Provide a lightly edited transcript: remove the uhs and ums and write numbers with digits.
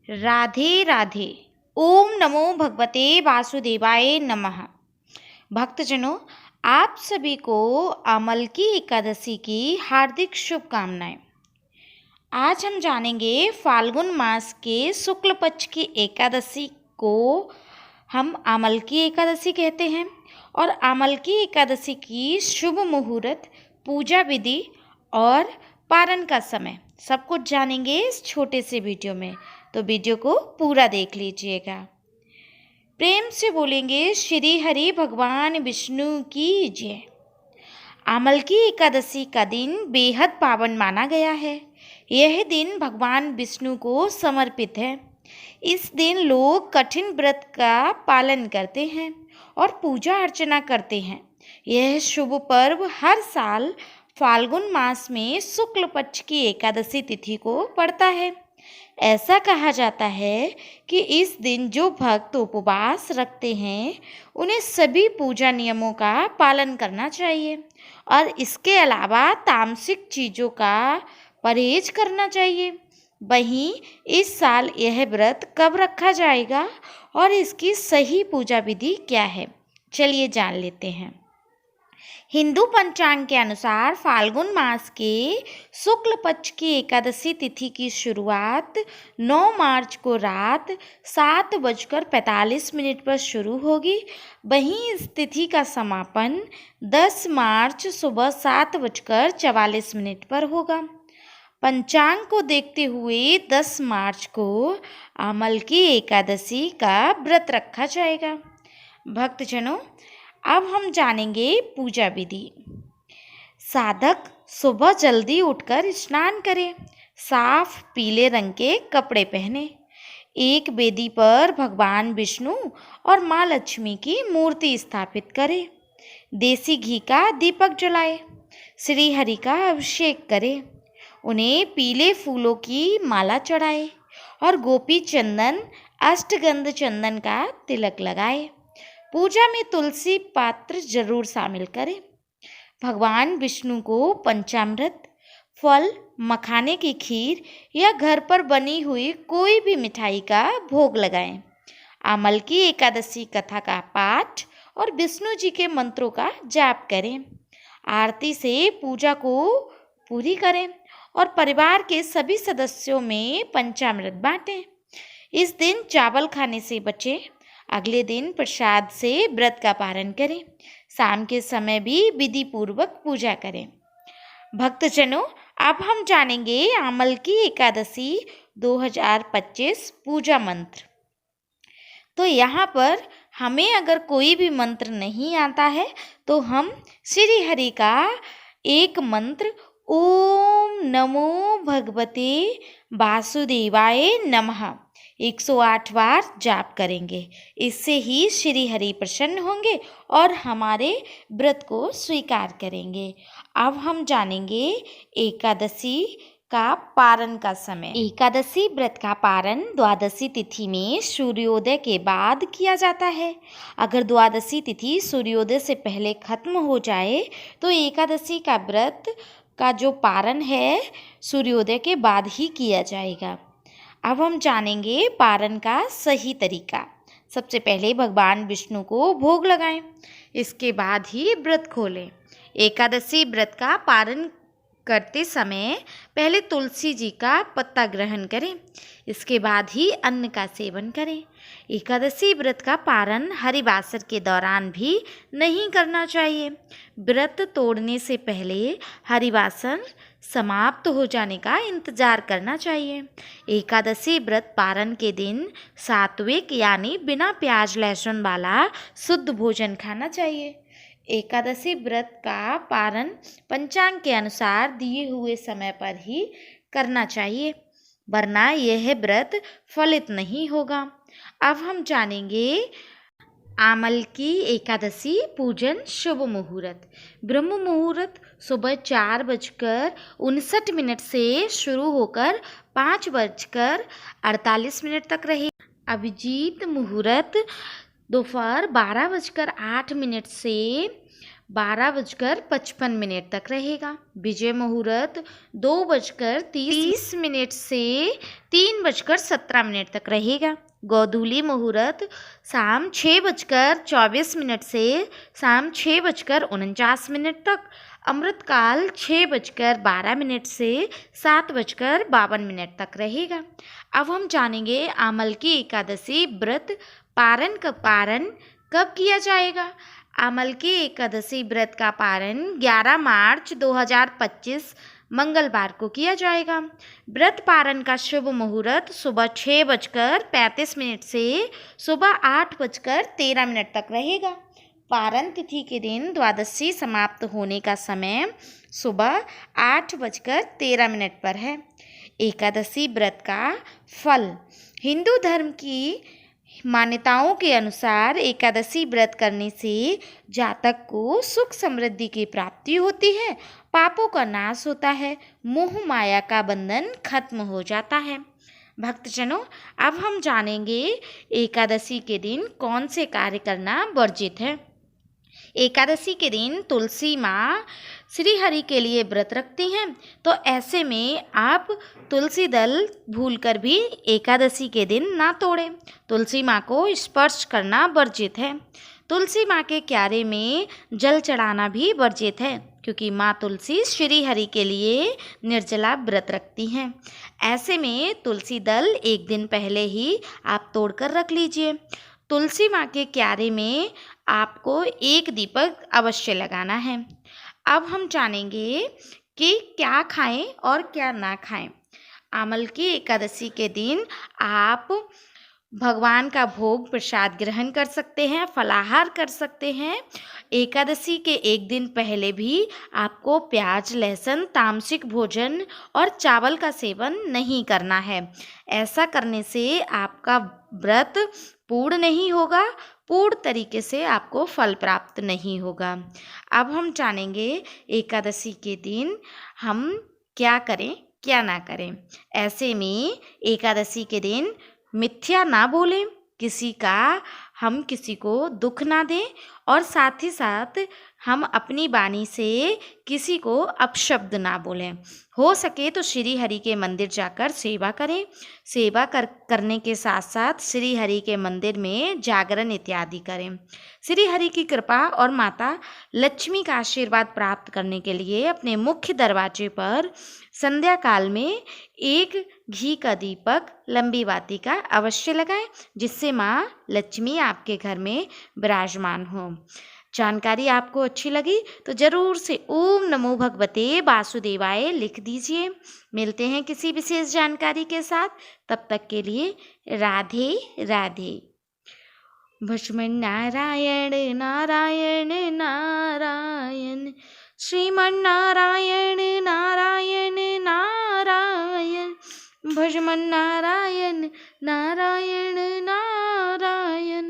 राधे राधे। ओम नमो भगवते वासुदेवाय नमः। भक्तजनों, आप सभी को अमल की एकादशी की हार्दिक शुभकामनाएं। आज हम जानेंगे फाल्गुन मास के शुक्ल पक्ष की एकादशी को हम अमल की एकादशी कहते हैं और अमल की एकादशी की शुभ मुहूर्त, पूजा विधि और पारण का समय सब कुछ जानेंगे इस छोटे से वीडियो में। तो वीडियो को पूरा देख लीजिएगा। प्रेम से बोलेंगे श्री हरि भगवान विष्णु की जय। अमल की एकादशी का दिन बेहद पावन माना गया है। यह दिन भगवान विष्णु को समर्पित है। इस दिन लोग कठिन व्रत का पालन करते हैं और पूजा अर्चना करते हैं। यह शुभ पर्व हर साल फाल्गुन मास में शुक्ल पक्ष की एकादशी तिथि को पड़ता है। ऐसा कहा जाता है कि इस दिन जो भक्त उपवास रखते हैं उन्हें सभी पूजा नियमों का पालन करना चाहिए और इसके अलावा तामसिक चीज़ों का परहेज करना चाहिए। वहीं इस साल यह व्रत कब रखा जाएगा और इसकी सही पूजा विधि क्या है, चलिए जान लेते हैं। हिंदू पंचांग के अनुसार फाल्गुन मास के शुक्ल पक्ष की एकादशी तिथि की शुरुआत 9 मार्च को रात 7:45 पर शुरू होगी। वहीं इस तिथि का समापन 10 मार्च सुबह 7:44 पर होगा। पंचांग को देखते हुए 10 मार्च को अमल की एकादशी का व्रत रखा जाएगा। भक्तजनों, अब हम जानेंगे पूजा विधि। साधक सुबह जल्दी उठकर स्नान करें, साफ पीले रंग के कपड़े पहने, एक वेदी पर भगवान विष्णु और माँ लक्ष्मी की मूर्ति स्थापित करें, देसी घी का दीपक जलाए, श्री हरि का अभिषेक करें, उन्हें पीले फूलों की माला चढ़ाए और गोपी चंदन अष्टगंध चंदन का तिलक लगाए। पूजा में तुलसी पात्र जरूर शामिल करें। भगवान विष्णु को पंचामृत, फल, मखाने की खीर या घर पर बनी हुई कोई भी मिठाई का भोग लगाएं। अमल की एकादशी कथा का पाठ और विष्णु जी के मंत्रों का जाप करें। आरती से पूजा को पूरी करें और परिवार के सभी सदस्यों में पंचामृत बांटें। इस दिन चावल खाने से बचें। अगले दिन प्रसाद से व्रत का पारण करें। शाम के समय भी विधि पूर्वक पूजा करें। भक्तजनों, अब हम जानेंगे अमल की एकादशी 2025 पूजा मंत्र। तो यहाँ पर हमें अगर कोई भी मंत्र नहीं आता है तो हम श्री हरि का एक मंत्र ओम नमो भगवते वासुदेवाय नमः 108 बार जाप करेंगे। इससे ही श्री हरि प्रसन्न होंगे और हमारे व्रत को स्वीकार करेंगे। अब हम जानेंगे एकादशी का पारण का समय। एकादशी व्रत का पारण द्वादशी तिथि में सूर्योदय के बाद किया जाता है। अगर द्वादशी तिथि सूर्योदय से पहले खत्म हो जाए तो एकादशी का व्रत का जो पारण है सूर्योदय के बाद ही किया जाएगा। अब हम जानेंगे पारण का सही तरीका। सबसे पहले भगवान विष्णु को भोग लगाएं, इसके बाद ही व्रत खोलें। एकादशी व्रत का पारण करते समय पहले तुलसी जी का पत्ता ग्रहण करें, इसके बाद ही अन्न का सेवन करें। एकादशी व्रत का पारण हरिवासर के दौरान भी नहीं करना चाहिए। व्रत तोड़ने से पहले हरिवासर समाप्त हो जाने का इंतजार करना चाहिए। एकादशी व्रत पारण के दिन सात्विक यानी बिना प्याज लहसुन वाला शुद्ध भोजन खाना चाहिए। एकादशी व्रत का पारण पंचांग के अनुसार दिए हुए समय पर ही करना चाहिए, वरना यह व्रत फलित नहीं होगा। अब हम जानेंगे अमल की एकादशी पूजन शुभ मुहूर्त। ब्रह्म मुहूर्त सुबह 4:59 से शुरू होकर 5:48 तक रहे। अभिजीत मुहूर्त दोपहर 12:08 से 12:55 तक रहेगा। विजय मुहूर्त 2:30 से 3:17 तक रहेगा। गोधूली मुहूर्त शाम 6:24 से शाम 6:49 तक। अमृतकाल 6:12 से 7:52 तक रहेगा। अब हम जानेंगे आमल की एकादशी व्रत पारण कब किया जाएगा। आमल की एकादशी व्रत का पारण 11 मार्च 2025 मंगलवार को किया जाएगा। व्रत पारण का शुभ मुहूर्त सुबह 6:35 से सुबह 8:13 तक रहेगा। पारण तिथि के दिन द्वादशी समाप्त होने का समय सुबह 8:13 पर है। एकादशी व्रत का फल। हिंदू धर्म की मान्यताओं के अनुसार एकादशी व्रत करने से जातक को सुख समृद्धि की प्राप्ति होती है, पापों का नाश होता है, मोह माया का बंधन खत्म हो जाता है। भक्तजनों, अब हम जानेंगे एकादशी के दिन कौन से कार्य करना वर्जित है। एकादशी के दिन तुलसी माँ श्री हरि के लिए व्रत रखती हैं, तो ऐसे में आप तुलसी दल भूलकर भी एकादशी के दिन ना तोड़ें। तुलसी माँ को स्पर्श करना वर्जित है। तुलसी माँ के क्यारे में जल चढ़ाना भी वर्जित है, क्योंकि माँ तुलसी श्री हरि के लिए निर्जला व्रत रखती हैं। ऐसे में तुलसी दल एक दिन पहले ही आप तोड़कर रख लीजिए। तुलसी माँ के क्यारे में आपको एक दीपक अवश्य लगाना है। अब हम जानेंगे कि क्या खाएं और क्या ना खाएं। आमल की एकादशी के दिन आप भगवान का भोग प्रसाद ग्रहण कर सकते हैं, फलाहार कर सकते हैं। एकादशी के एक दिन पहले भी आपको प्याज, लहसुन, तामसिक भोजन और चावल का सेवन नहीं करना है। ऐसा करने से आपका व्रत पूर्ण नहीं होगा, पूर्ण तरीके से आपको फल प्राप्त नहीं होगा। अब हम जानेंगे एकादशी के दिन हम क्या करें, क्या ना करें। ऐसे में एकादशी के दिन मिथ्या ना बोलें, हम किसी को दुख ना दें, और साथ ही साथ हम अपनी वाणी से किसी को अपशब्द ना बोलें। हो सके तो श्री हरि के मंदिर जाकर सेवा करें। करने के साथ साथ श्री हरि के मंदिर में जागरण इत्यादि करें। श्री हरि की कृपा और माता लक्ष्मी का आशीर्वाद प्राप्त करने के लिए अपने मुख्य दरवाजे पर संध्या काल में एक घी का दीपक, लंबी वाटिका अवश्य लगाएं, जिससे माँ लक्ष्मी आपके घर में विराजमान हो। जानकारी आपको अच्छी लगी तो जरूर से ओम नमो भगवते वासुदेवाय लिख दीजिए। मिलते हैं किसी विशेष जानकारी के साथ, तब तक के लिए राधे राधे। भस्मन्नारायण नारायण नारायण, श्रीमन्नारायण नारायण नारायण, भस्मन्नारायण नारायण नारायण।